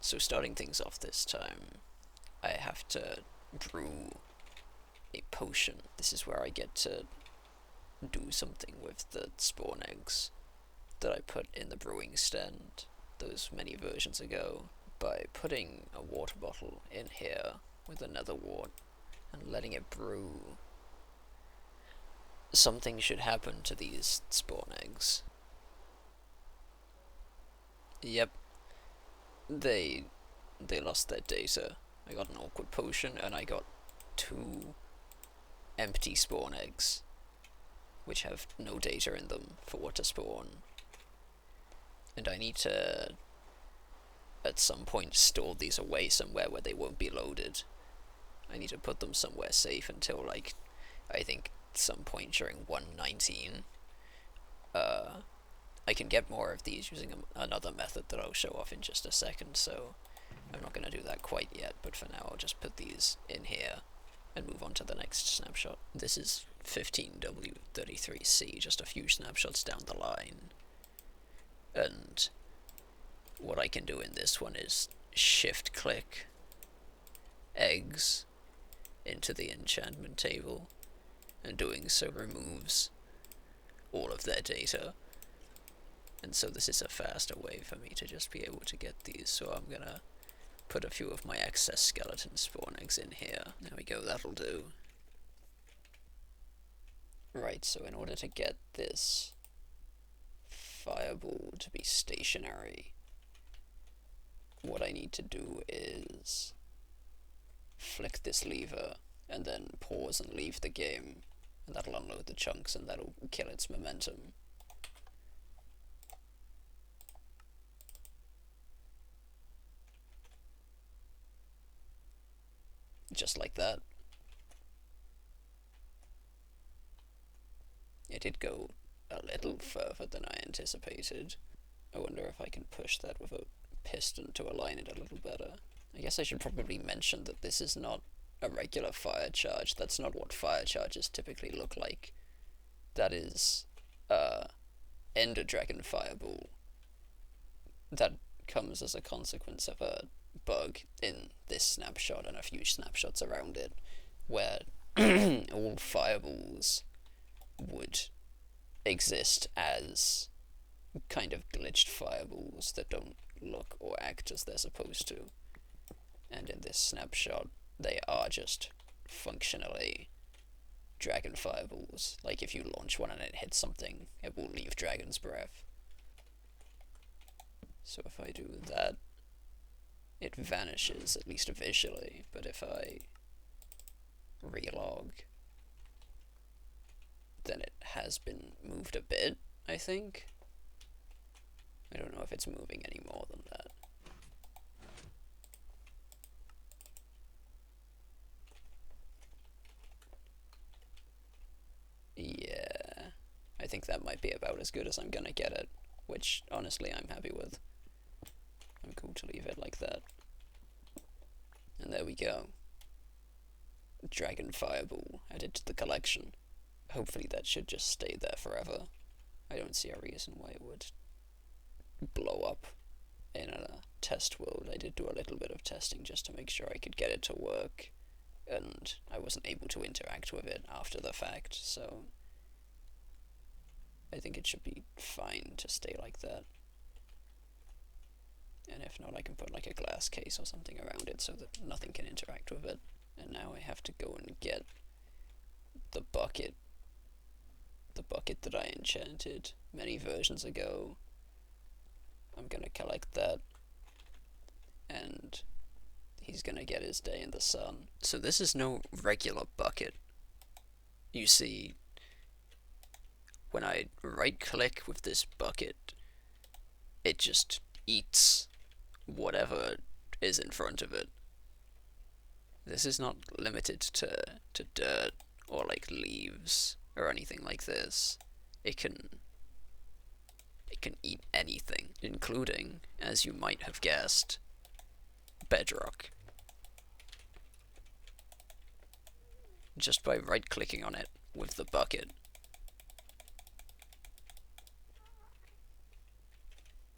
So starting things off this time, I have to brew a potion. This is where I get to do something with the spawn eggs that I put in the brewing stand those many versions ago by putting a water bottle in here with another wort and letting it brew. Something should happen to these spawn eggs. Yep, they lost their data. I got an awkward potion and I got 2 empty spawn eggs, which have no data in them for what to spawn. And I need to, at some point, store these away somewhere where they won't be loaded. I need to put them somewhere safe until, like, I think some point during 119. I can get more of these using another method that I'll show off in just a second, so I'm not going to do that quite yet, but for now I'll just put these in here and move on to the next snapshot. This is 15W33C, just a few snapshots down the line. And what I can do in this one is shift click eggs into the enchantment table, and doing so removes all of their data. And so this is a faster way for me to just be able to get these, so I'm gonna put a few of my excess skeleton spawn eggs in here. There we go, that'll do. Right, so in order to get this fireball to be stationary, what I need to do is flick this lever and then pause and leave the game, and that'll unload the chunks and that'll kill its momentum. Just like that. It did go a little further than I anticipated. I wonder if I can push that with a piston to align it a little better. I guess I should probably mention that this is not a regular fire charge. That's not what fire charges typically look like. That is Ender Dragon Fireball. That comes as a consequence of a bug in this snapshot and a few snapshots around it, where all fireballs would exist as kind of glitched fireballs that don't look or act as they're supposed to. And in this snapshot, they are just functionally dragon fireballs. Like if you launch one and it hits something, it will leave dragon's breath. So if I do that, it vanishes, at least visually, but if I relog, then it has been moved a bit, I think. I don't know if it's moving any more than that. Yeah, I think that might be about as good as I'm gonna get it, which honestly I'm happy with. I'm cool to leave it like that. And there we go. Dragon Fireball added to the collection. Hopefully that should just stay there forever. I don't see a reason why it would blow up in a test world. I did do a little bit of testing just to make sure I could get it to work, and I wasn't able to interact with it after the fact, so I think it should be fine to stay like that. And if not, I can put like a glass case or something around it so that nothing can interact with it. And now I have to go and get the bucket that I enchanted many versions ago. I'm gonna collect that, and he's gonna get his day in the sun. So this is no regular bucket. You see, when I right click with this bucket, it just eats whatever is in front of it. This is not limited to dirt or like leaves or anything like this. It can eat anything, including, as you might have guessed, bedrock. Just by right clicking on it with the bucket,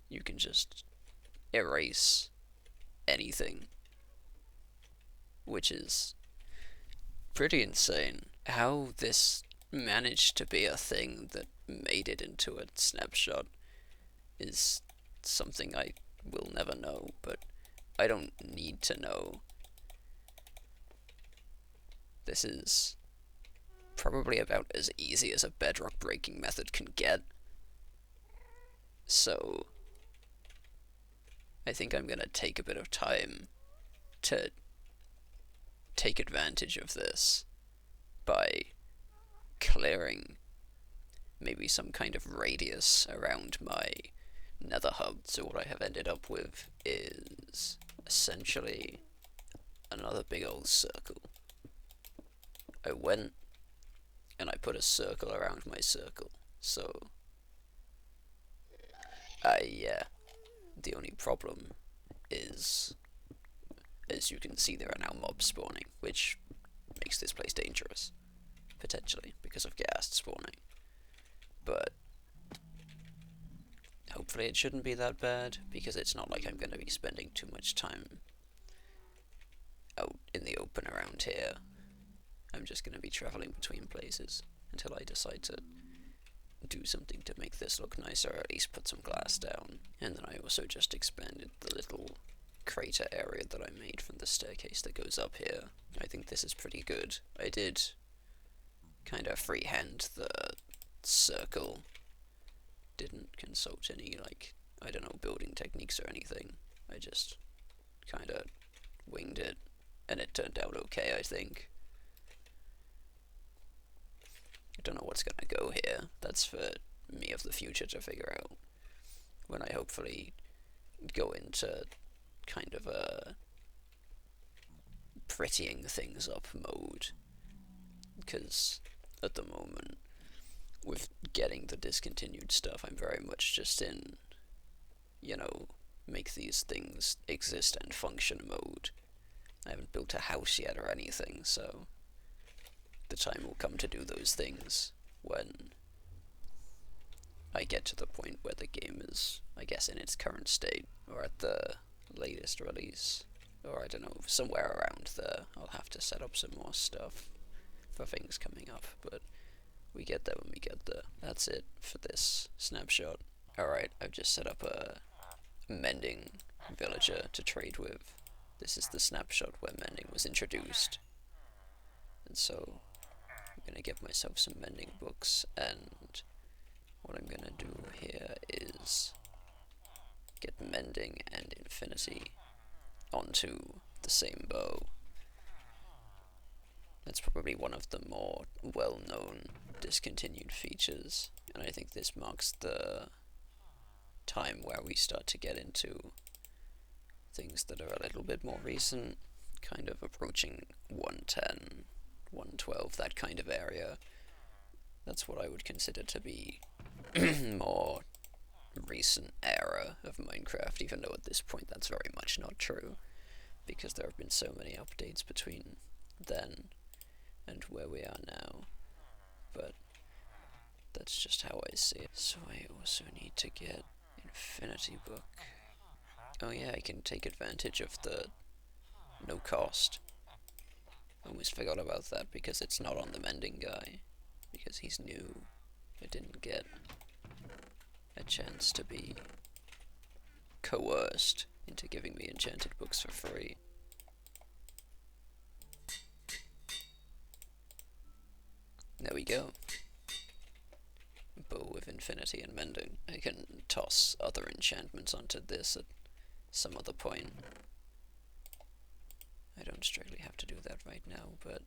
you can just erase anything, which is pretty insane. How this managed to be a thing that made it into a snapshot is something I will never know, but I don't need to know. This is probably about as easy as a bedrock breaking method can get. So I think I'm gonna take a bit of time to take advantage of this by clearing maybe some kind of radius around my nether hub. So what I have ended up with is essentially another big old circle. I went and I put a circle around my circle. So yeah, the only problem is, as you can see, there are now mobs spawning, which makes this place dangerous, potentially, because of ghast spawning. But hopefully it shouldn't be that bad, because it's not like I'm going to be spending too much time out in the open around here. I'm just going to be traveling between places until I decide to do something to make this look nicer, or at least put some glass down. And then I also just expanded the little crater area that I made from the staircase that goes up here. I think this is pretty good. I did kind of freehand the circle. Didn't consult any, like, I don't know, building techniques or anything. I just kind of winged it, and it turned out okay, I think. I don't know what's gonna go here. That's for me of the future to figure out when I hopefully go into kind of a prettying things up mode, because at the moment, with getting the discontinued stuff, I'm very much just in, you know, make these things exist and function mode. I haven't built a house yet or anything, so the time will come to do those things when I get to the point where the game is, I guess, in its current state, or at the latest release, or I don't know, somewhere around there. I'll have to set up some more stuff for things coming up, but we get there when we get there. That's it for this snapshot. Alright, I've just set up a mending villager to trade with. This is the snapshot where mending was introduced. And so I'm gonna get myself some mending books, and what I'm gonna do here is get mending and infinity onto the same bow. That's probably one of the more well-known discontinued features, and I think this marks the time where we start to get into things that are a little bit more recent, kind of approaching 110, 112, that kind of area. That's what I would consider to be more recent era of Minecraft, even though at this point that's very much not true, because there have been so many updates between then and where we are now. But that's just how I see it. So I also need to get Infinity Book. Oh yeah, I can take advantage of the no cost. Almost forgot about that because it's not on the mending guy, because he's new. I didn't get a chance to be coerced into giving me enchanted books for free. There we go. Bow with infinity and mending. I can toss other enchantments onto this at some other point. I don't strictly have to do that right now, but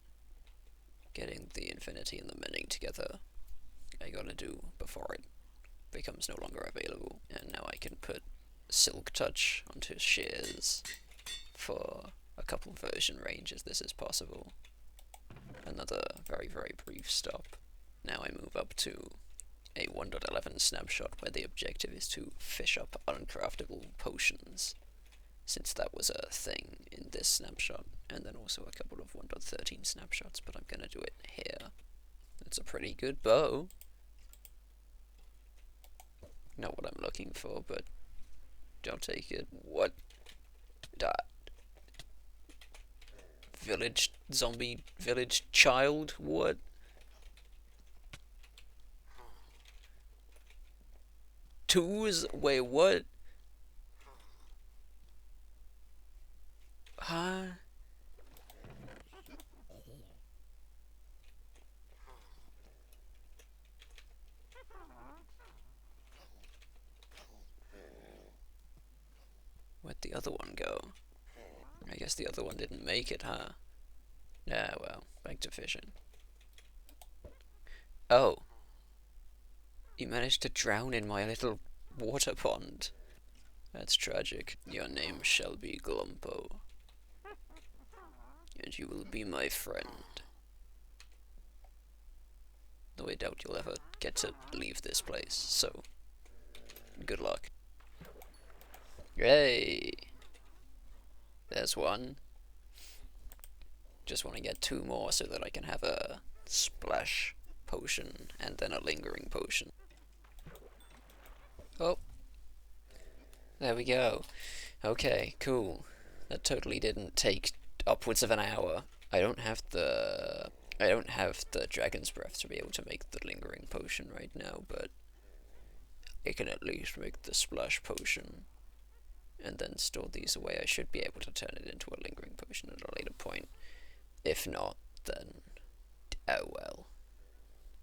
getting the infinity and the mending together, I gotta do before it becomes no longer available. And now I can put Silk Touch onto shears for a couple version ranges. This is possible. Another very, very brief stop. Now I move up to a 1.11 snapshot where the objective is to fish up uncraftable potions, since that was a thing in this snapshot, and then also a couple of 1.13 snapshots, but I'm gonna do it here. It's a pretty good bow. Not what I'm looking for, but I'll take it. What? zombie village child? What? Twos? Wait, what? Huh? Where'd the other one go? I guess the other one didn't make it, huh? Yeah, well, back to fishing. Oh, you managed to drown in my little water pond. That's tragic. Your name shall be Glumpo, and you will be my friend. Though I doubt you'll ever get to leave this place, so good luck. Yay! There's one. Just want to get two more so that I can have a splash potion and then a lingering potion. Oh, there we go. Okay, cool. That totally didn't take upwards of an hour. I don't have the dragon's breath to be able to make the lingering potion right now, but I can at least make the splash potion and then store these away. I should be able to turn it into a lingering potion at a later point. If not, then oh well.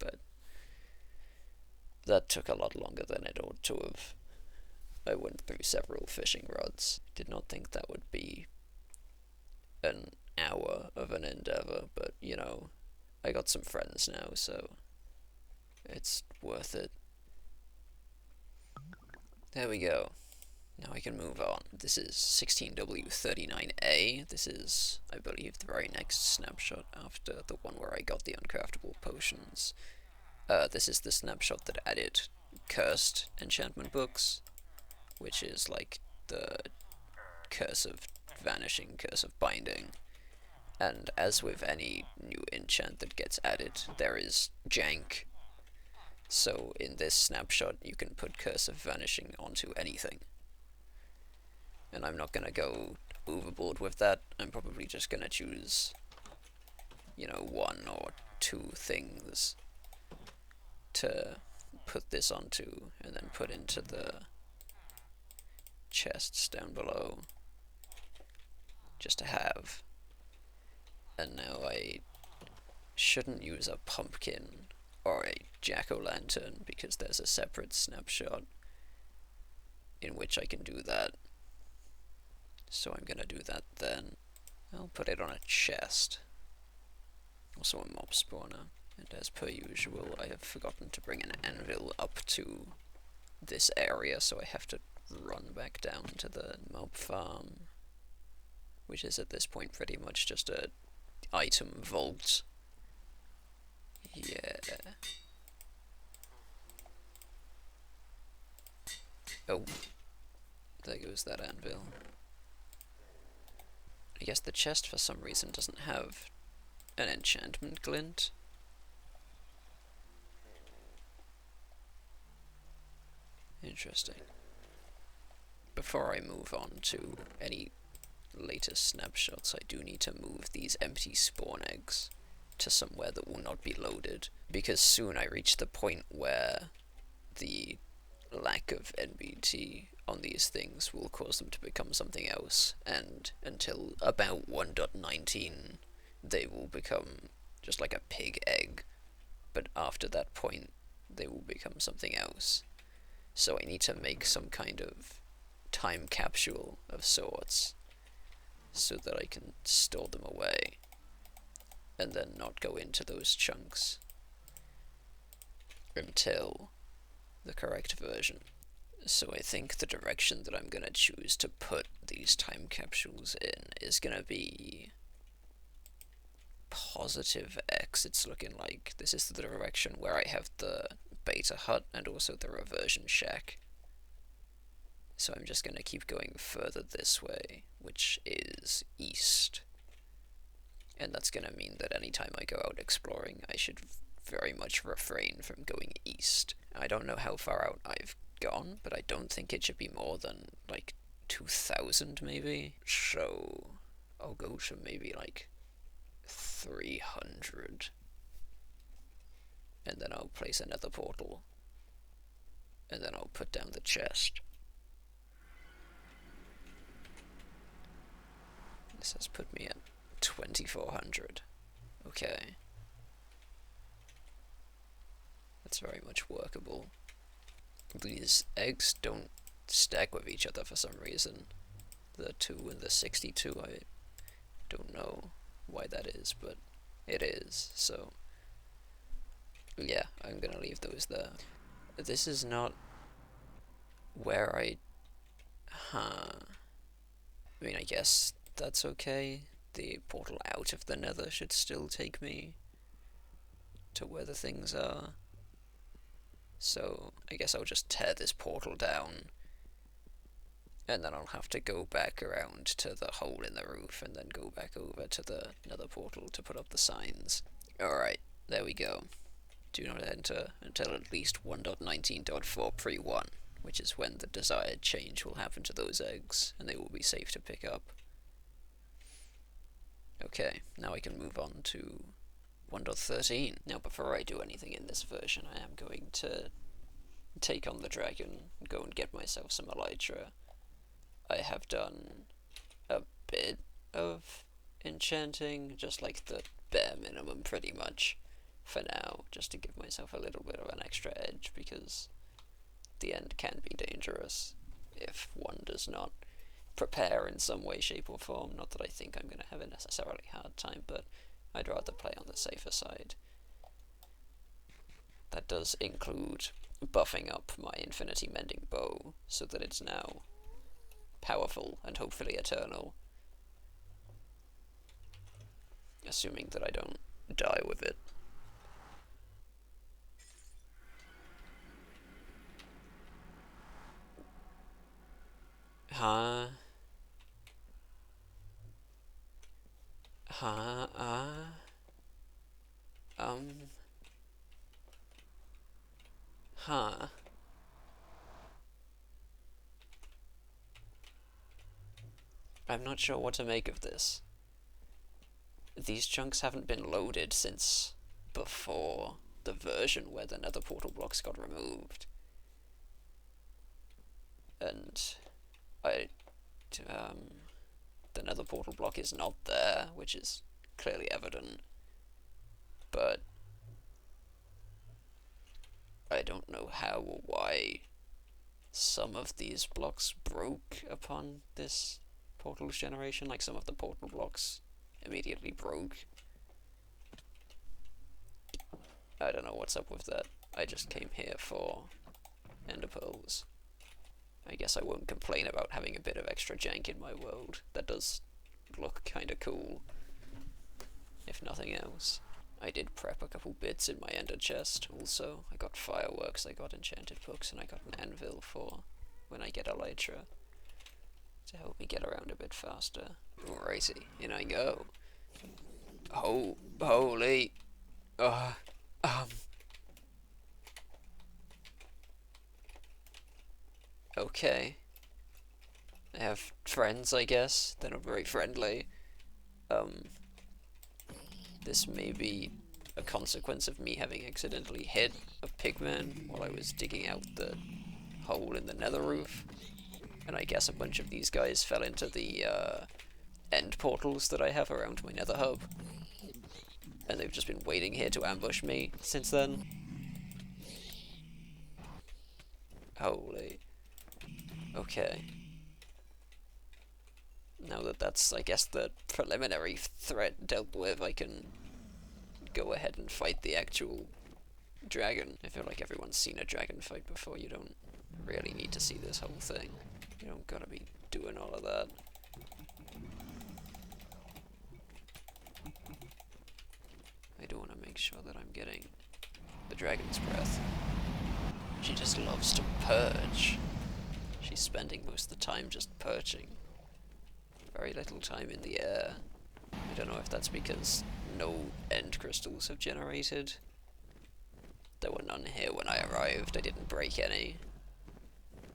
But that took a lot longer than it ought to have. I went through several fishing rods. Did not think that would be an hour of an endeavor, but you know, I got some friends now, so it's worth it. There we go. Now I can move on. This is 16W39A. This is, I believe, the very next snapshot after the one where I got the uncraftable potions. This is the snapshot that added cursed enchantment books, which is like the curse of vanishing, curse of binding. And as with any new enchant that gets added, there is jank. So in this snapshot, you can put curse of vanishing onto anything. And I'm not gonna go overboard with that. I'm probably just gonna choose, you know, one or two things to put this onto and then put into the chests down below just to have. And now I shouldn't use a pumpkin or a jack-o'-lantern because there's a separate snapshot in which I can do that. So I'm gonna do that then. I'll put it on a chest. Also a mob spawner. And as per usual, I have forgotten to bring an anvil up to this area, so I have to run back down to the mob farm, which is at this point pretty much just a item vault. Yeah. Oh, there goes that anvil. I guess the chest for some reason doesn't have an enchantment glint. Interesting. Before I move on to any latest snapshots, I do need to move these empty spawn eggs to somewhere that will not be loaded, because soon I reach the point where the lack of NBT on these things will cause them to become something else, and until about 1.19 they will become just like a pig egg, but after that point they will become something else. So I need to make some kind of time capsule of sorts so that I can store them away and then not go into those chunks until the correct version. So I think the direction that I'm gonna choose to put these time capsules in is gonna be positive X. It's looking like this is the direction where I have the beta hut and also the reversion shack. So I'm just gonna keep going further this way, which is east. And that's gonna mean that anytime I go out exploring, I should very much refrain from going east. I don't know how far out I've gone, but I don't think it should be more than like 2,000 maybe. So I'll go to maybe like 300. And then I'll place another portal. And then I'll put down the chest. This has put me at 2400. Okay. That's very much workable. These eggs don't stack with each other for some reason. The 2 and the 62, I don't know why that is, but it is, so yeah, I'm gonna leave those there. This is not where I mean, I guess that's okay. The portal out of the nether should still take me to where the things are. So I guess I'll just tear this portal down, and then I'll have to go back around to the hole in the roof, and then go back over to the nether portal to put up the signs. Alright, there we go. Do not enter until at least 1.19.4 pre-1, which is when the desired change will happen to those eggs, and they will be safe to pick up. Okay, now I can move on to 1.13. Now, before I do anything in this version, I am going to take on the dragon, go and get myself some elytra. I have done a bit of enchanting, just like the bare minimum pretty much, for now, just to give myself a little bit of an extra edge, because the end can be dangerous if one does not prepare in some way, shape or form. Not that I think I'm going to have a necessarily hard time, but I'd rather play on the safer side. That does include buffing up my infinity mending bow so that it's now powerful and hopefully eternal, assuming that I don't die with it. Huh? I'm not sure what to make of this. These chunks haven't been loaded since before the version where the nether portal blocks got removed. And the nether portal block is not there, which is clearly evident. But I don't know how or why some of these blocks broke upon this portal's generation. Like, some of the portal blocks immediately broke. I don't know what's up with that. I just came here for ender pearls. I guess I won't complain about having a bit of extra jank in my world. That does look kinda cool, if nothing else. I did prep a couple bits in my ender chest also. I got fireworks, I got enchanted books, and I got an anvil for when I get elytra, to help me get around a bit faster. Alrighty, in I go. Holy. Okay. I have friends, I guess. They're not very friendly. This may be a consequence of me having accidentally hit a pigman while I was digging out the hole in the nether roof. And I guess a bunch of these guys fell into the end portals that I have around my nether hub. And they've just been waiting here to ambush me since then. Holy. Okay. Now that that's, I guess, the preliminary threat dealt with, I can go ahead and fight the actual dragon. I feel like everyone's seen a dragon fight before. You don't really need to see this whole thing. You don't gotta be doing all of that. I do want to make sure that I'm getting the dragon's breath. She just loves to purge. She's spending most of the time just perching. Very little time in the air. I don't know if that's because no end crystals have generated. There were none here when I arrived. I didn't break any.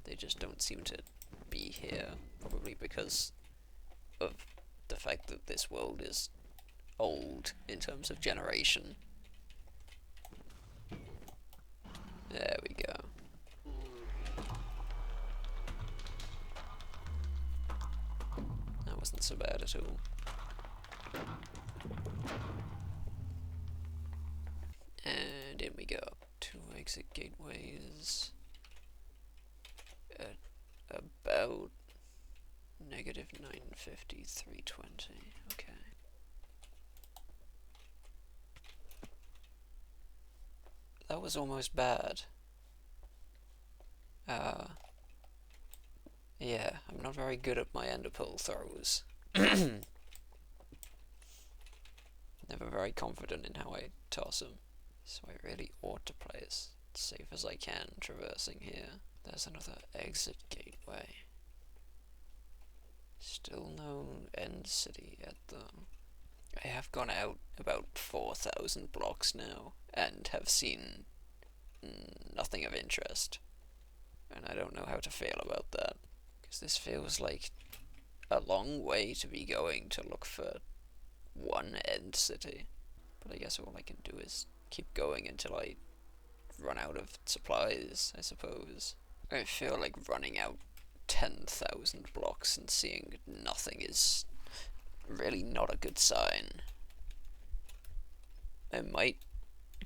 They just don't seem to be here. Probably because of the fact that this world is old in terms of generation. There we go. That wasn't so bad at all. And in we go. 2 exit gateways at about negative 950, 320. Okay. That was almost bad. Yeah, I'm not very good at my ender pearl throws. Never very confident in how I toss them. So I really ought to play as safe as I can traversing here. There's another exit gateway. Still no end city yet though. I have gone out about 4,000 blocks now and have seen nothing of interest. And I don't know how to feel about that. Because this feels like a long way to be going to look for one end city. But I guess all I can do is keep going until I run out of supplies, I suppose. I feel like running out 10,000 blocks and seeing nothing is really not a good sign. I might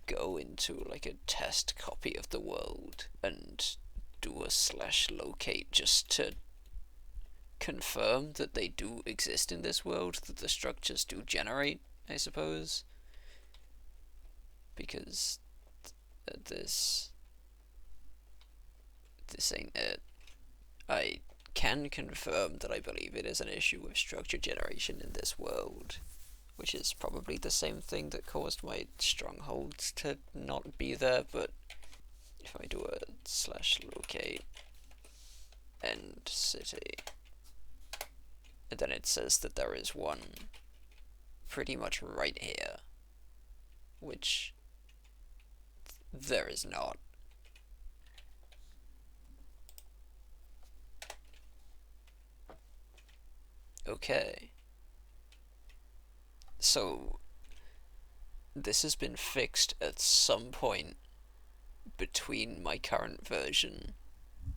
go into like a test copy of the world and do a /locate just to confirm that they do exist in this world, that the structures do generate, I suppose. Because this ain't it. I can confirm that I believe it is an issue with structure generation in this world, which is probably the same thing that caused my strongholds to not be there, but if I do a /locate end city, and then it says that there is one pretty much right here, which there is not. Okay. So this has been fixed at some point between my current version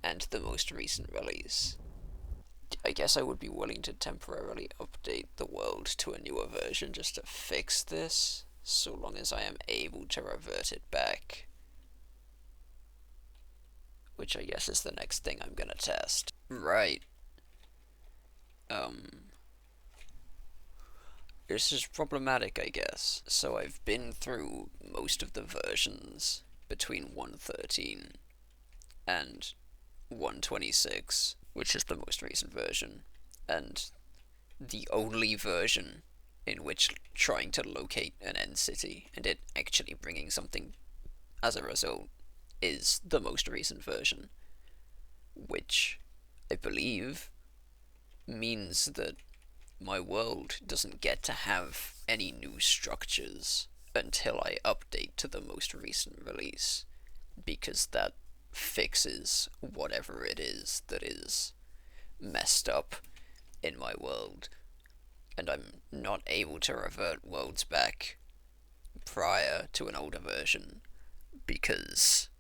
and the most recent release. I guess I would be willing to temporarily update the world to a newer version just to fix this, so long as I am able to revert it back. Which I guess is the next thing I'm gonna test. Right. This is problematic, I guess. So I've been through most of the versions between 1.13 and 1.26, which is the most recent version, and the only version in which trying to locate an end city and it actually bringing something as a result is the most recent version, which I believe means that my world doesn't get to have any new structures until I update to the most recent release, because that fixes whatever it is that is messed up in my world, and I'm not able to revert worlds back prior to an older version because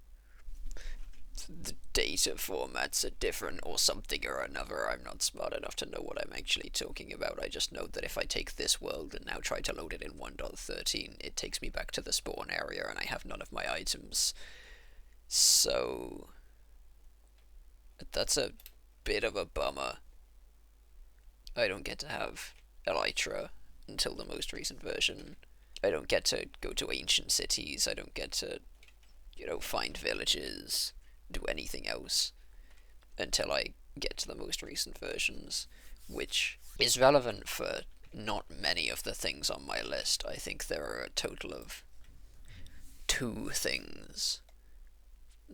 the data formats are different or something or another. I'm not smart enough to know what I'm actually talking about. I just know that if I take this world and now try to load it in 1.13, it takes me back to the spawn area and I have none of my items. So that's a bit of a bummer. I don't get to have Elytra until the most recent version. I don't get to go to ancient cities. I don't get to, find villages, do anything else until I get to the most recent versions, which is relevant for not many of the things on my list. I think there are a total of 2 things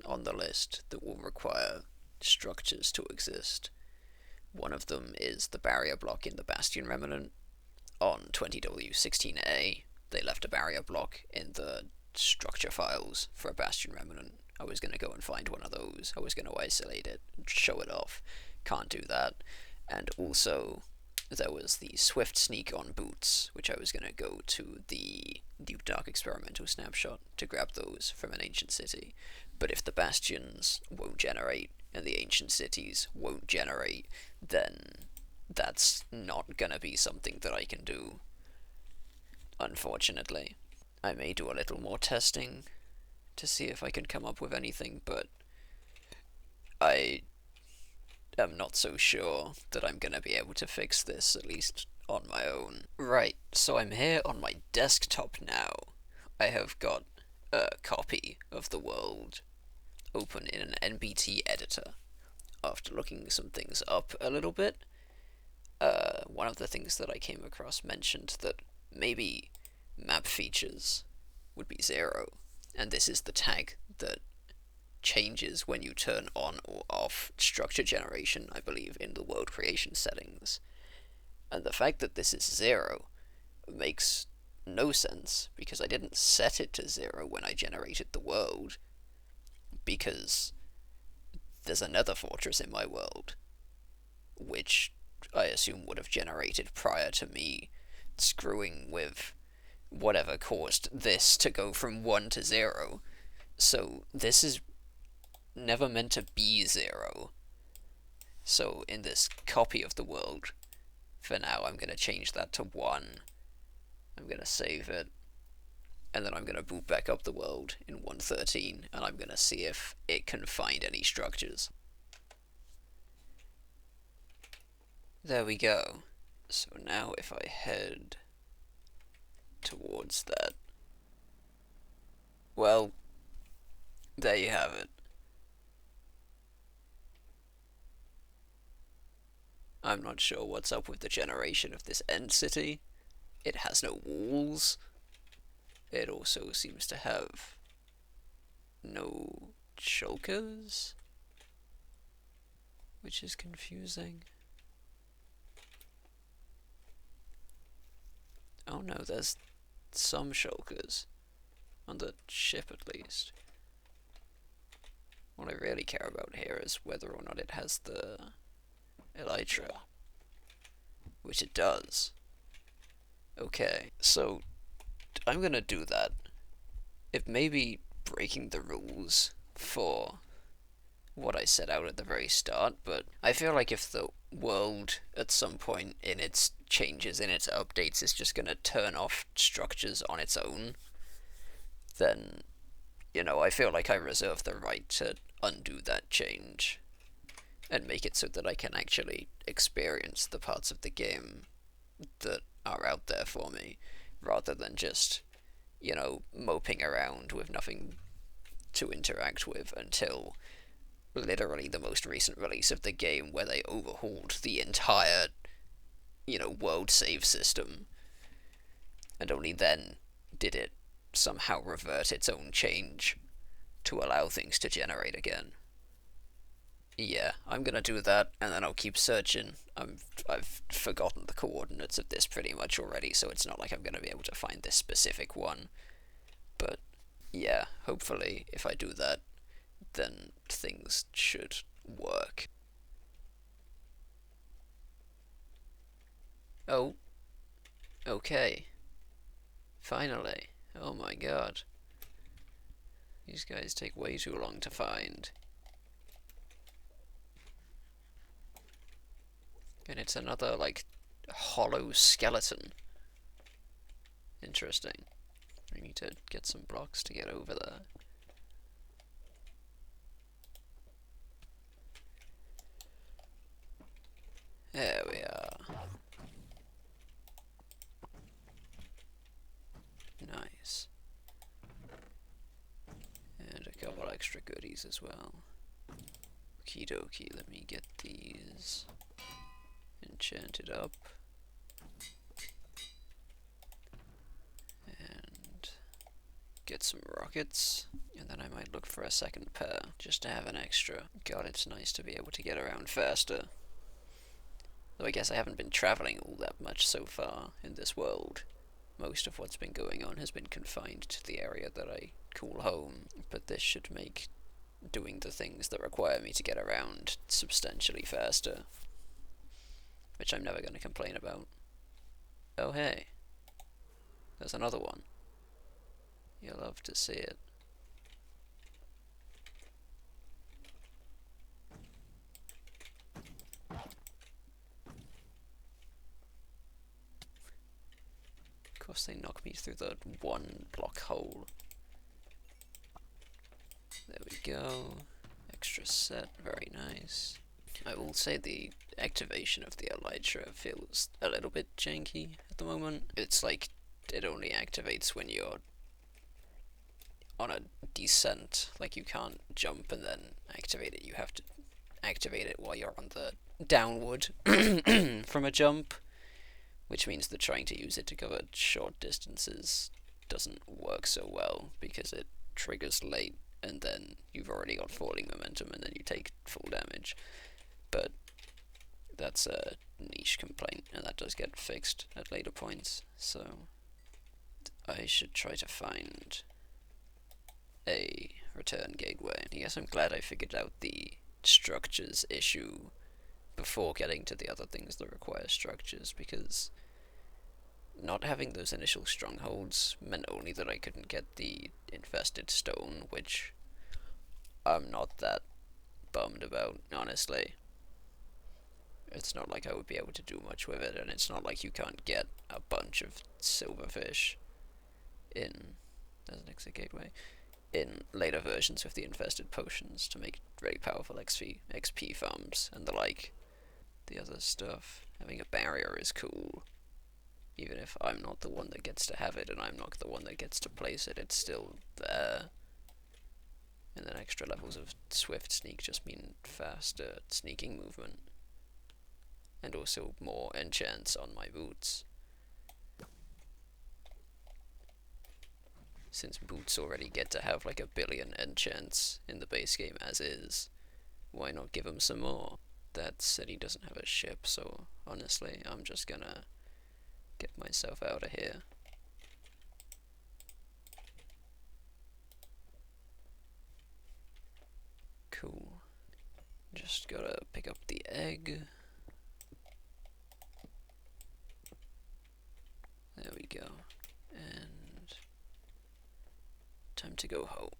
on the list that will require structures to exist. One of them is the barrier block in the Bastion Remnant. On 20W16A, they left a barrier block in the structure files for a Bastion Remnant. I was going to go and find one of those. I was going to isolate it and show it off. Can't do that. And also, there was the Swift Sneak on boots, which I was going to go to the Deep Dark Experimental Snapshot to grab those from an ancient city. But if the bastions won't generate and the ancient cities won't generate, then that's not going to be something that I can do, unfortunately. I may do a little more testing to see if I can come up with anything, but I am not so sure that I'm gonna be able to fix this, at least on my own. Right, so I'm here on my desktop now. I have got a copy of the world open in an NBT editor. After looking some things up a little bit, one of the things that I came across mentioned that maybe map features would be 0, and this is the tag that changes when you turn on or off structure generation, I believe, in the world creation settings. And the fact that this is 0 makes no sense, because I didn't set it to 0 when I generated the world, because there's another fortress in my world, which I assume would have generated prior to me screwing with whatever caused this to go from 1 to 0. So this is never meant to be 0. So in this copy of the world, for now, I'm going to change that to 1. I'm going to save it, and then I'm going to boot back up the world in 1.13, and I'm going to see if it can find any structures. There we go. So now if I head towards that, well, there you have it. I'm not sure what's up with the generation of this end city. It has no walls. It also seems to have no shulkers, which is confusing. Oh no, there's some shulkers. On the ship, at least. What I really care about here is whether or not it has the elytra, which it does. Okay, so I'm gonna do that. It may be breaking the rules for what I set out at the very start, but I feel like if the world at some point in its changes, in its updates, is just gonna turn off structures on its own, then, you know, I feel like I reserve the right to undo that change and make it so that I can actually experience the parts of the game that are out there for me, rather than just, you know, moping around with nothing to interact with until literally the most recent release of the game, where they overhauled the entire, you know, world save system, and only then did it somehow revert its own change to allow things to generate again. Yeah, I'm gonna do that, and then I'll keep searching. I've forgotten the coordinates of this pretty much already, so it's not like I'm gonna be able to find this specific one. But yeah, hopefully if I do that, then things should work. Oh, okay. Finally. Oh my god. These guys take way too long to find. And it's another, like, hollow skeleton. Interesting. I need to get some blocks to get over there. There we are. Nice. And a couple extra goodies as well. Okie dokie, let me get these enchanted up. And get some rockets. And then I might look for a second pair, just to have an extra. God, it's nice to be able to get around faster. Though I guess I haven't been traveling all that much so far in this world. Most of what's been going on has been confined to the area that I call home, but this should make doing the things that require me to get around substantially faster. which I'm never going to complain about. Oh hey, there's another one. You'll love to see it. Of course they knock me through the one block hole. There we go. Extra set, very nice. I will say the activation of the elytra feels a little bit janky at the moment. It's like it only activates when you're on a descent, like you can't jump and then activate it. You have to activate it while you're on the downward from a jump, which means that trying to use it to cover short distances doesn't work so well because it triggers late and then you've already got falling momentum and then you take full damage. But that's a niche complaint and that does get fixed at later points, so I should try to find a return gateway. I guess I'm glad I figured out the structures issue before getting to the other things that require structures, because not having those initial strongholds meant only that I couldn't get the infested stone, which I'm not that bummed about, honestly. It's not like I would be able to do much with it, and it's not like you can't get a bunch of silverfish in... There's an exit gateway. In later versions of the infested potions to make really powerful XP farms and the like. The other stuff, having a barrier is cool. Even if I'm not the one that gets to have it and I'm not the one that gets to place it, it's still there. And then extra levels of swift sneak just mean faster sneaking movement. And also more enchants on my boots. Since boots already get to have like 1 billion enchants in the base game as is, why not give him some more? That said, he doesn't have a ship, so honestly, I'm just gonna get myself out of here. Cool. Just gotta pick up the egg. There we go. And time to go home.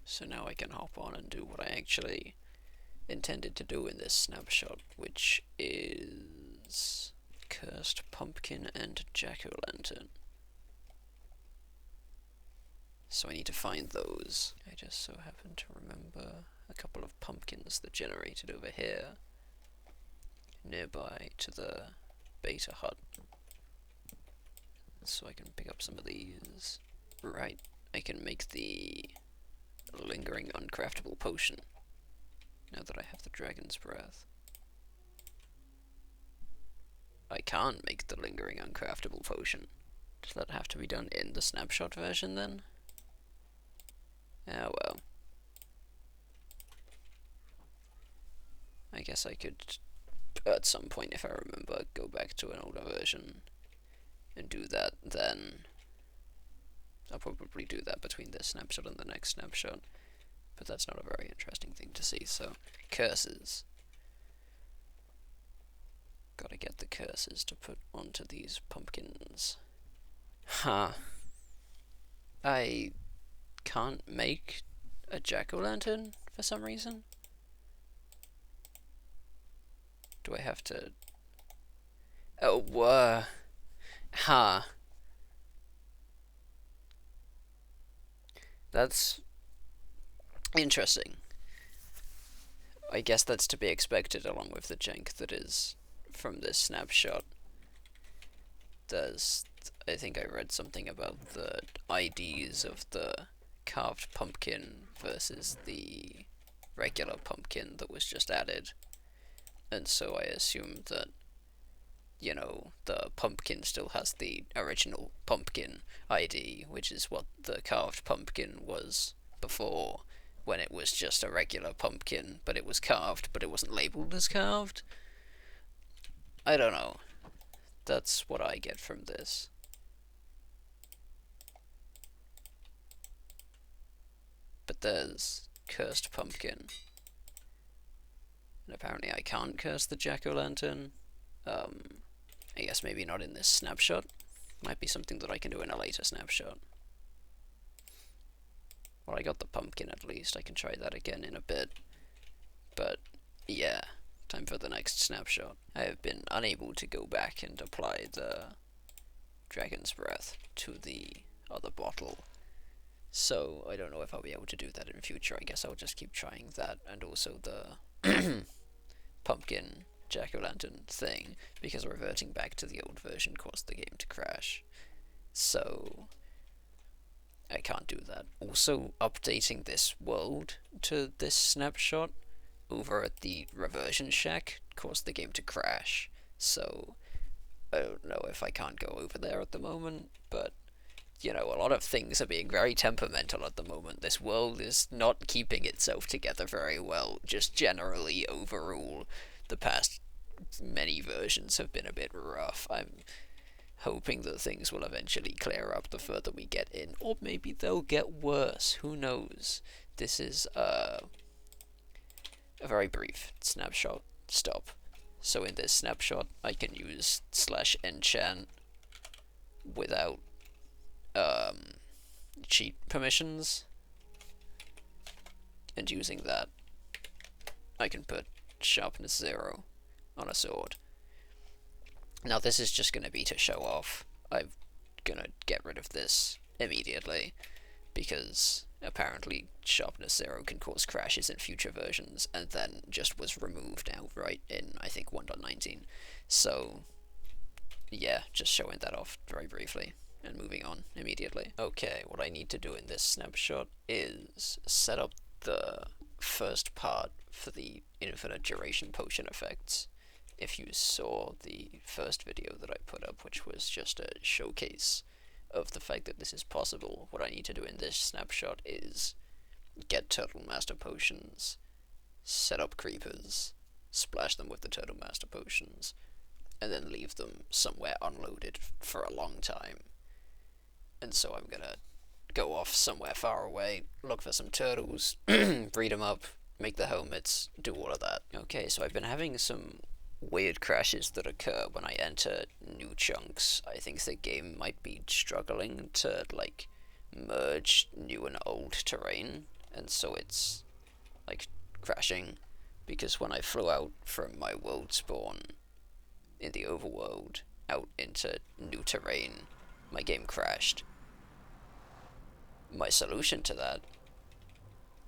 So now I can hop on and do what I actually intended to do in this snapshot, which is cursed pumpkin and jack-o'-lantern. So I need to find those. I just so happen to remember a couple of pumpkins that generated over here, nearby to the beta hut. So I can pick up some of these. Right, I can make the lingering uncraftable potion now that I have the dragon's breath. I can't make the lingering uncraftable potion. Does that have to be done in the snapshot version then? Ah well. I guess I could, at some point if I remember, go back to an older version and do that then. I'll probably do that between this snapshot and the next snapshot, but that's not a very interesting thing to see, so curses. Gotta get the curses to put onto these pumpkins. Huh. I can't make a jack-o'-lantern for some reason. Do I have to... Oh, huh. That's interesting. I guess that's to be expected along with the jank that is from this snapshot. I think I read something about the IDs of the carved pumpkin versus the regular pumpkin that was just added. And so I assumed that, you know, the pumpkin still has the original pumpkin ID, which is what the carved pumpkin was before, when it was just a regular pumpkin, but it was carved, but it wasn't labeled as carved. I don't know. That's what I get from this. But there's cursed pumpkin. And apparently I can't curse the jack-o'-lantern. I guess maybe not in this snapshot. Might be something that I can do in a later snapshot. Well, I got the pumpkin at least. I can try that again in a bit. But, yeah. Time for the next snapshot. I have been unable to go back and apply the Dragon's Breath to the other bottle. So, I don't know if I'll be able to do that in future. I guess I'll just keep trying that, and also the pumpkin jack-o'-lantern thing, because reverting back to the old version caused the game to crash. So, I can't do that. Also, updating this world to this snapshot over at the reversion shack caused the game to crash. So, I don't know if I can't go over there at the moment, but you know, a lot of things are being very temperamental at the moment. This world is not keeping itself together very well, just generally overall. The past many versions have been a bit rough. I'm hoping that things will eventually clear up the further we get in, or maybe they'll get worse, who knows. This is a very brief snapshot stop. So in this snapshot I can use /enchant without cheat permissions, and using that I can put sharpness 0 on a sword. Now this is just going to be to show off. I'm gonna get rid of this immediately because apparently sharpness 0 can cause crashes in future versions, and then just was removed outright in I think 1.19. So yeah, just showing that off very briefly and moving on immediately. Okay, what I need to do in this snapshot is set up the first part for the infinite duration potion effects. If you saw the first video that I put up, which was just a showcase of the fact that this is possible, what I need to do in this snapshot is get Turtle Master Potions, set up creepers, splash them with the Turtle Master Potions, and then leave them somewhere unloaded for a long time. And so I'm gonna go off somewhere far away, look for some turtles, breed them up, make the helmets, do all of that. Okay, so I've been having some weird crashes that occur when I enter new chunks. I think the game might be struggling to, like, merge new and old terrain, and so it's, like, crashing, because when I flew out from my world spawn in the overworld out into new terrain, my game crashed. My solution to that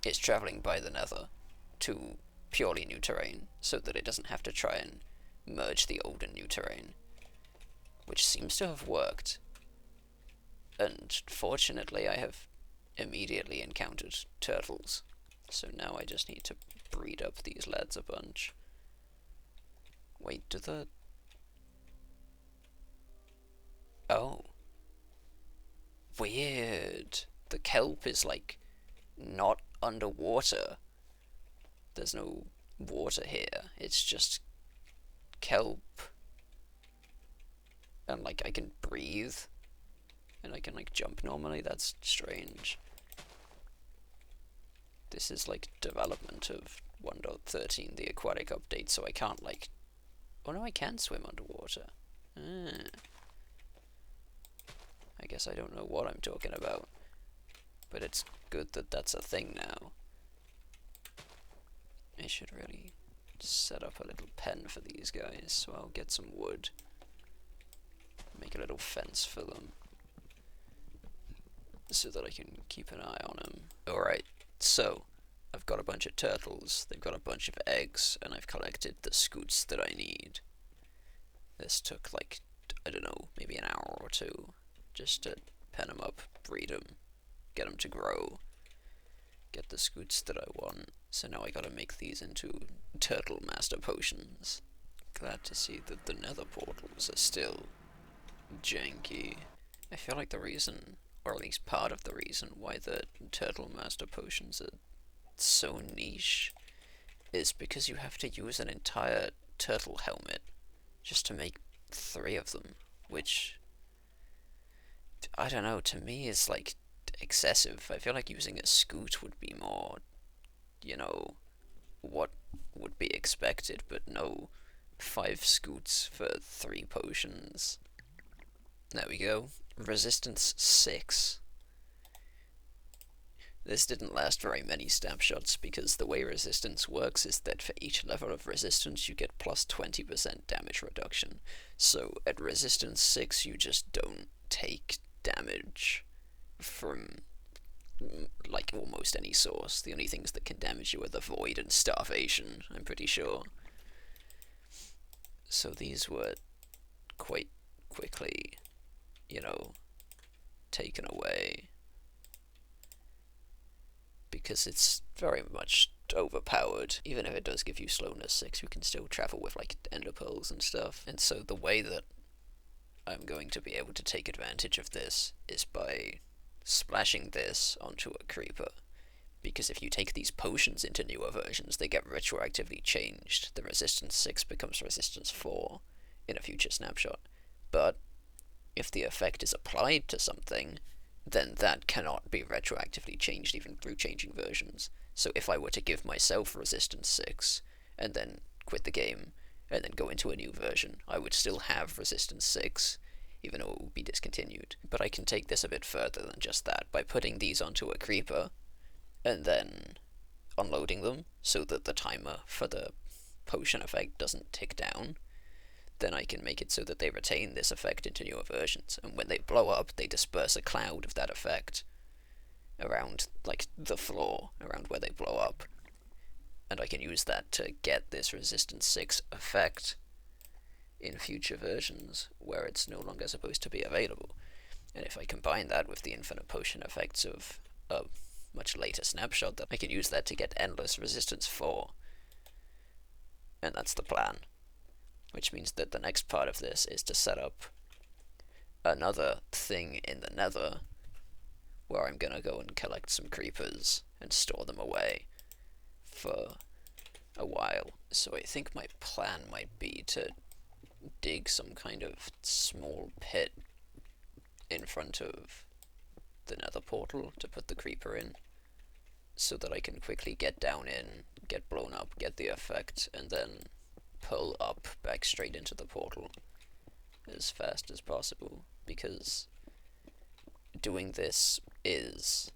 is traveling by the Nether to purely new terrain, so that it doesn't have to try and merge the old and new terrain, which seems to have worked. And fortunately I have immediately encountered turtles, so now I just need to breed up these lads a bunch. Wait, do the... Oh. Weird. The kelp is, like, not underwater. There's no water here. It's just kelp. And, like, I can breathe. And I can, like, jump normally. That's strange. This is, like, development of 1.13, the aquatic update, so I can't, like... Oh no, I can swim underwater. I guess I don't know what I'm talking about. But it's good that that's a thing now. I should really set up a little pen for these guys, so I'll get some wood. Make a little fence for them, so that I can keep an eye on them. Alright, so I've got a bunch of turtles, they've got a bunch of eggs, and I've collected the scoots that I need. This took, like, I don't know, maybe an hour or two, just to pen them up, breed them, get them to grow, get the scoots that I want. So now I gotta make these into Turtle Master Potions. Glad to see that the nether portals are still janky. I feel like the reason, or at least part of the reason, why the Turtle Master Potions are so niche is because you have to use an entire turtle helmet just to make 3 of them, which, I don't know, to me is, like, excessive. I feel like using a scoot would be more, you know, what would be expected, but no, 5 scoots for 3 potions. There we go. Resistance 6. This didn't last very many snapshots, because the way resistance works is that for each level of resistance you get plus 20% damage reduction. So at resistance 6 you just don't take damage from like almost any source. The only things that can damage you are the void and starvation, I'm pretty sure. So these were quite quickly, taken away, because it's very much overpowered. Even if it does give you slowness 6, you can still travel with like ender pearls and stuff. And so the way that I'm going to be able to take advantage of this is by splashing this onto a creeper. Because if you take these potions into newer versions, they get retroactively changed. The resistance 6 becomes resistance 4 in a future snapshot. But if the effect is applied to something, then that cannot be retroactively changed even through changing versions. So if I were to give myself resistance 6, and then quit the game, and then go into a new version, I would still have resistance 6, even though it would be discontinued. But I can take this a bit further than just that, by putting these onto a creeper, and then unloading them, so that the timer for the potion effect doesn't tick down. Then I can make it so that they retain this effect into newer versions, and when they blow up, they disperse a cloud of that effect around, like, the floor, around where they blow up. And I can use that to get this resistance 6 effect in future versions, where it's no longer supposed to be available. And if I combine that with the infinite potion effects of a much later snapshot, that I can use that to get endless resistance 4. And that's the plan. Which means that the next part of this is to set up another thing in the nether, where I'm gonna go and collect some creepers and store them away for a while. So I think my plan might be to dig some kind of small pit in front of the nether portal to put the creeper in, so that I can quickly get down in, get blown up, get the effect, and then pull up back straight into the portal as fast as possible, because doing this is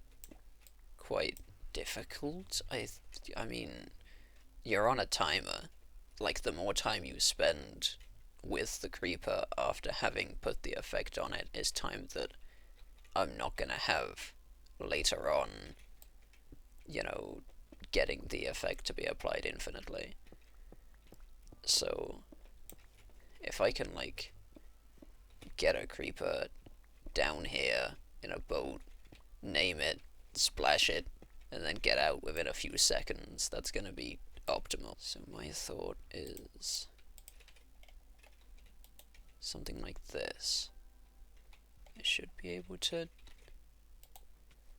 quite difficult. I mean, you're on a timer. Like, the more time you spend with the creeper after having put the effect on it is time that I'm not gonna have later on, getting the effect to be applied infinitely. So if I can, like, get a creeper down here in a boat, name it, splash it, and then get out within a few seconds, that's gonna be optimal. So my thought is something like this. I should be able to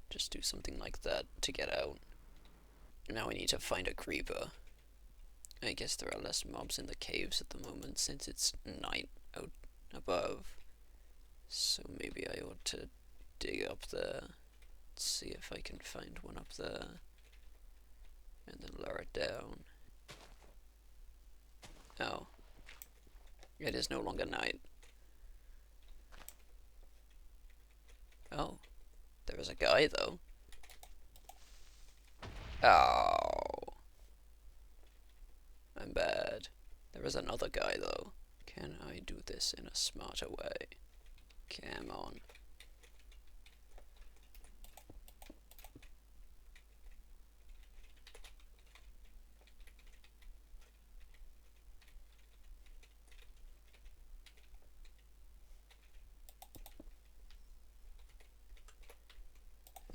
just do something like that to get out. Now I need to find a creeper. I guess there are less mobs in the caves at the moment since it's night out above. So maybe I ought to dig up there, see if I can find one up there, and then lower it down. Oh. It is no longer night. Oh. There is a guy, though. Oh. I'm bad. There is another guy, though. Can I do this in a smarter way? Come on.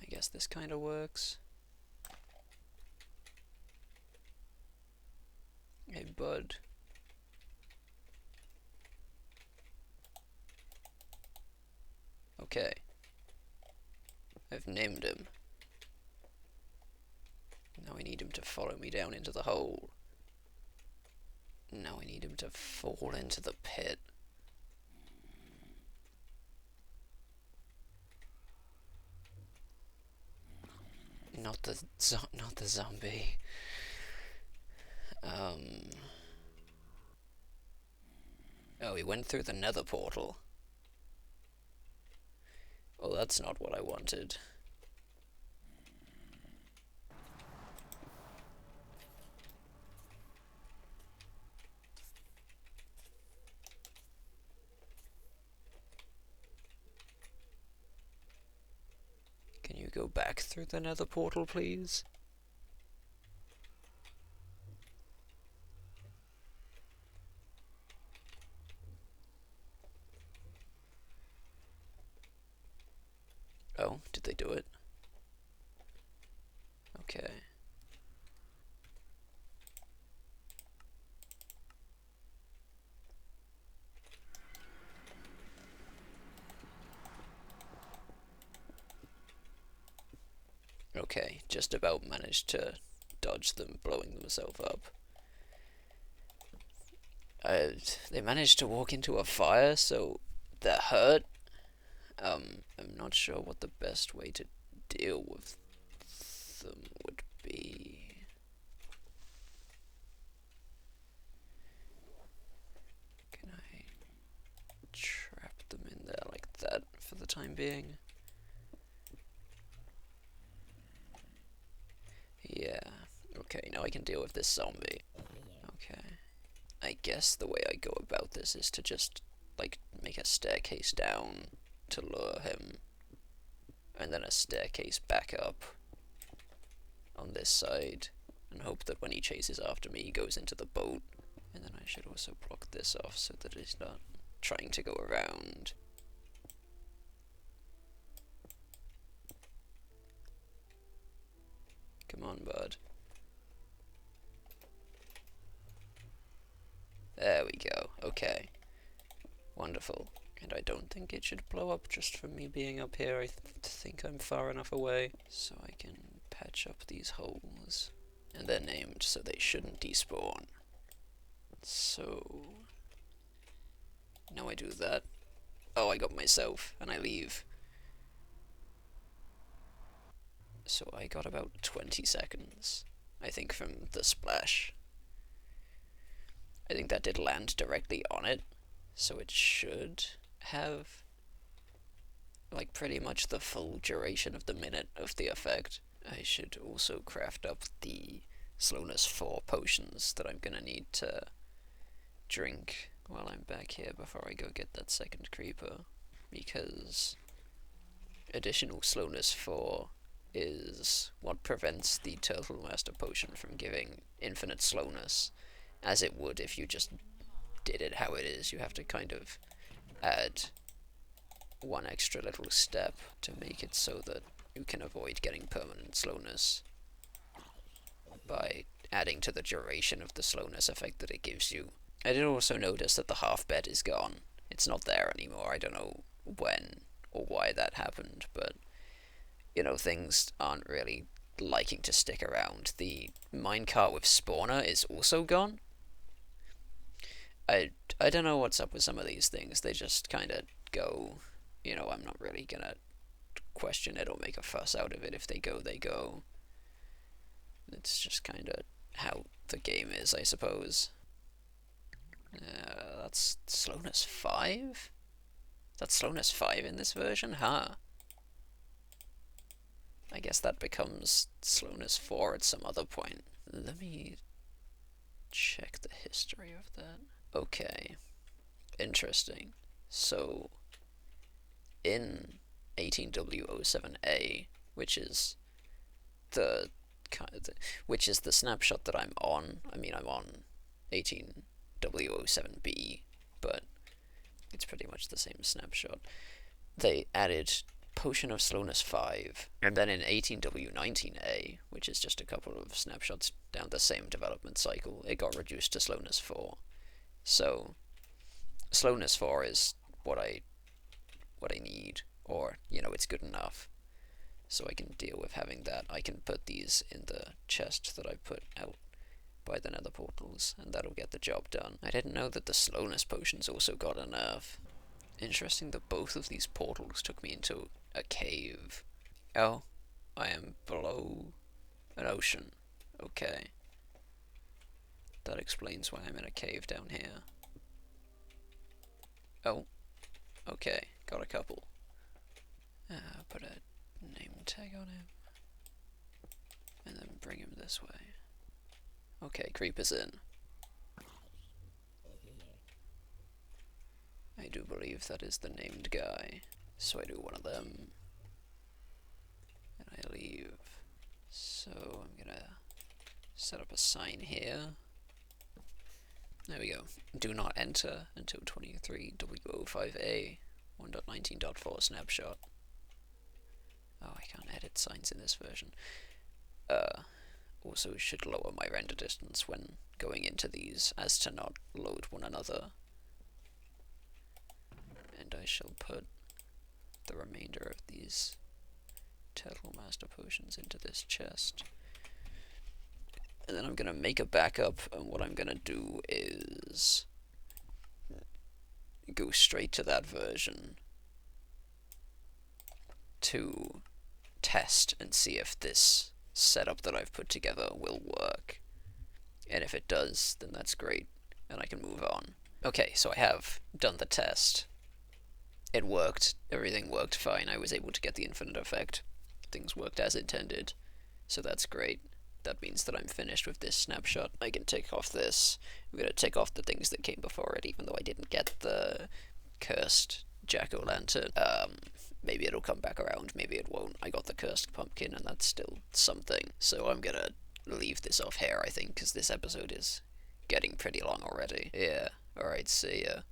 I guess this kind of works. Hey, bud. Okay. I've named him. Now I need him to follow me down into the hole. Now I need him to fall into the pit. Not the zombie. Um. Oh, he went through the nether portal. Well, that's not what I wanted. Can you go back through the nether portal, please? Oh, did they do it? Okay. Okay, just about managed to dodge them blowing themselves up. They managed to walk into a fire, so that hurt. I'm not sure what the best way to deal with them would be. Can I trap them in there like that for the time being? Yeah. Okay, now I can deal with this zombie. Okay. I guess the way I go about this is to just, like, make a staircase down to lure him, and then a staircase back up on this side, and hope that when he chases after me, he goes into the boat. And then I should also block this off so that he's not trying to go around. Come on, bud. There we go. Okay. Wonderful. And I don't think it should blow up just from me being up here. I think I'm far enough away so I can patch up these holes. And they're named so they shouldn't despawn. So now I do that. Oh, I got myself, and I leave. So I got about 20 seconds, I think, from the splash. I think that did land directly on it, so it should have, like, pretty much the full duration of the minute of the effect. I should also craft up the slowness 4 potions that I'm gonna need to drink while I'm back here before I go get that second creeper, because additional slowness 4 is what prevents the Turtle Master Potion from giving infinite slowness, as it would if you just did it how it is. You have to kind of add one extra little step to make it so that you can avoid getting permanent slowness by adding to the duration of the slowness effect that it gives you. I did also notice that the half bed is gone. It's not there anymore. I don't know when or why that happened, but you know, things aren't really liking to stick around. The minecart with spawner is also gone. I don't know what's up with some of these things. They just kind of go. You know, I'm not really gonna question it or make a fuss out of it. If they go, they go. It's just kind of how the game is, I suppose. That's slowness 5? That's slowness 5 in this version, huh? I guess that becomes slowness 4 at some other point. Let me check the history of that. Okay, interesting. So, in 18W07A, which is the which is the snapshot that I'm on. I mean, I'm on 18W07B, but it's pretty much the same snapshot. They added Potion of Slowness 5, and then in 18W19A, which is just a couple of snapshots down the same development cycle, it got reduced to Slowness 4. So, Slowness 4 is what I need, or, you know, it's good enough. So I can deal with having that. I can put these in the chest that I put out by the nether portals, and that'll get the job done. I didn't know that the slowness potions also got a nerf. Interesting that both of these portals took me into a cave. Oh, I am below an ocean. Okay. That explains why I'm in a cave down here. Oh, okay, got a couple. Put a name tag on him. And then bring him this way. Okay, creeper's in. I do believe that is the named guy. So I do one of them. And I leave. So I'm gonna set up a sign here. There we go. Do not enter until 23W05A 1.19.4 snapshot. Oh, I can't edit signs in this version. Also should lower my render distance when going into these as to not load one another. And I shall put the remainder of these Turtle Master Potions into this chest. And then I'm gonna make a backup, and what I'm gonna do is go straight to that version to test and see if this setup that I've put together will work. And if it does, then that's great, and I can move on. Okay, so I have done the test. It worked. Everything worked fine. I was able to get the infinite effect. Things worked as intended, so that's great. That means that I'm finished with this snapshot. I can tick off this. I'm going to tick off the things that came before it, even though I didn't get the cursed jack-o'-lantern. Maybe it'll come back around, maybe it won't. I got the cursed pumpkin, and that's still something. So I'm going to leave this off here, I think, because this episode is getting pretty long already. Yeah, alright, see ya.